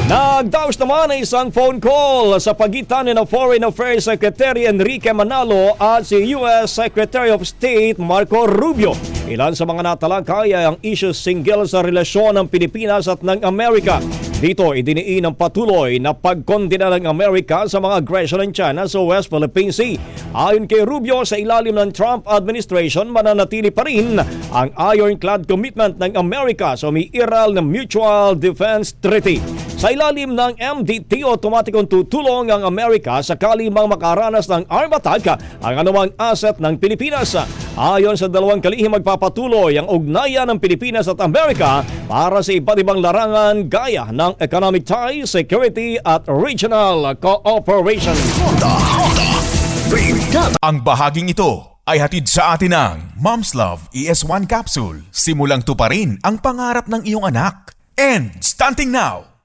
Nagdaos naman ang isang phone call sa pagitan ni Foreign Affairs Secretary Enrique Manalo at si U.S. Secretary of State Marco Rubio. Ilan sa mga natalakay ay ang issue singgil sa relasyon ng Pilipinas at ng Amerika. Dito, idiniin ang patuloy na pagkondena ng Amerika sa mga aggression ng China sa West Philippine Sea. Ayon kay Rubio, sa ilalim ng Trump administration, mananatili pa rin ang ironclad commitment ng Amerika sa umiiral na Mutual Defense Treaty. Sa ilalim ng MDT, otomatikong tutulong ang Amerika sakali mang makaranas ng armed attack ang anumang asset ng Pilipinas. Ayon sa dalawang kalihim, magpapatuloy ang ugnayan ng Pilipinas at Amerika para sa iba't ibang larangan gaya ng economic ties, security at regional cooperation. Ang bahaging ito ay hatid sa atin ng Mom's Love ES1 Capsule. Simulang tuparin ang pangarap ng iyong anak. And stunting now!